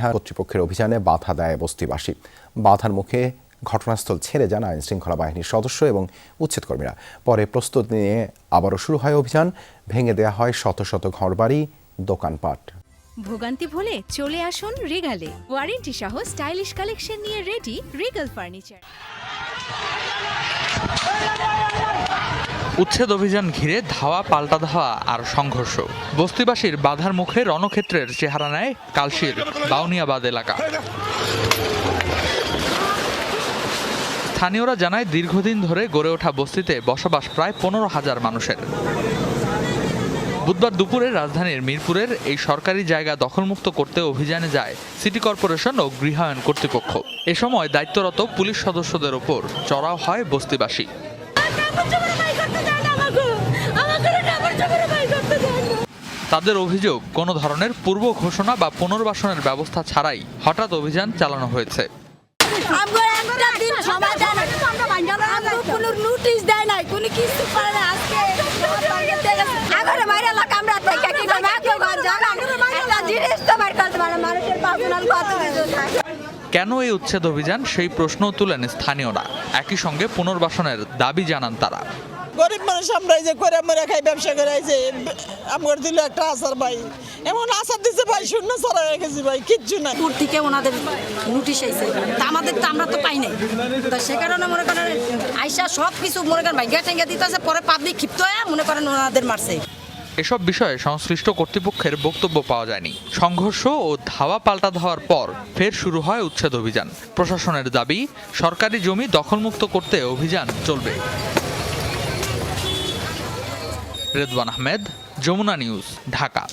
কর্তৃপক্ষের অভিযানে বাধা দেয় বস্তিবাসী। বাধার মুখে ঘটনাস্থল ছেড়ে যান আইনশৃঙ্খলা বাহিনীর সদস্য এবং উচ্ছেদকর্মীরা। পরে প্রস্তুতি নিয়ে আবারও শুরু হয় অভিযান। ভেঙে দেয়া হয় শত শত ঘরবাড়ি, দোকানপাট। ভোগান্তি ভুলে চলে আসুন রিগালে। ওয়ারেন্টি সহ স্টাইলিশ কালেকশন নিয়ে রেডি রিগাল ফার্নিচার। উচ্ছেদ অভিযান ঘিরে ধাওয়া পাল্টা ধাওয়া আর সংঘর্ষ। বস্তিবাসীর বাধার মুখে রণক্ষেত্রের চেহারা নেয় কালশির বাউনিয়াবাদ এলাকা। স্থানীয়রা জানায় দীর্ঘদিন ধরে গড়ে ওঠা বস্তিতে বসবাস প্রায় 15,000 মানুষের। বুধবার দুপুরে রাজধানীর মিরপুরের এই সরকারি জায়গা দখলমুক্ত করতে অভিযানে যায় সিটি কর্পোরেশন ও গৃহায়ণ কর্তৃপক্ষ। এ সময় দায়িত্বরত পুলিশ সদস্যদের ওপর চড়াও হয় বস্তিবাসী। তাদের অভিযোগ, কোনো ধরনের পূর্ব ঘোষণা বা পুনর্বাসনের ব্যবস্থা ছাড়াই হঠাৎ অভিযান চালানো হয়েছে। কেন এই উচ্ছেদ অভিযান, সেই প্রশ্নও তুলেন স্থানীয়রা। একই সঙ্গে পুনর্বাসনের দাবি জানান তারা। গরিব মানুষ আমরা যে করে আমরা খাই, ব্যবসা করে যে আমার দিল একটা আসার ভাই, এমন আসার দিচ্ছে ভাই, শূন্য ছড়া হয়ে গেছি ভাই, কিচ্ছু না। দূর থেকে ওনাদের নোটিশ আইছে, আমাদের তো আমরা তো পাই নাই, তো সে কারণে মনে করেন আইসা সব কিছু মনে করেন ভাই গেটে দিতেছে, পরে পাবলিক ক্ষিপ্ত হয়ে মনে করেন ওনাদের মারছে। এসব বিষয়ে সংশ্লিষ্ট কর্তৃপক্ষের বক্তব্য পাওয়া যায়নি। সংঘর্ষ ও ধাওয়া পাল্টা ধাওয়ার পর ফের শুরু হয় উচ্ছেদ অভিযান। প্রশাসনের দাবি, সরকারি জমি দখলমুক্ত করতে অভিযান চলবে। রেদওয়ান আহমেদ, যমুনা নিউজ, ঢাকা।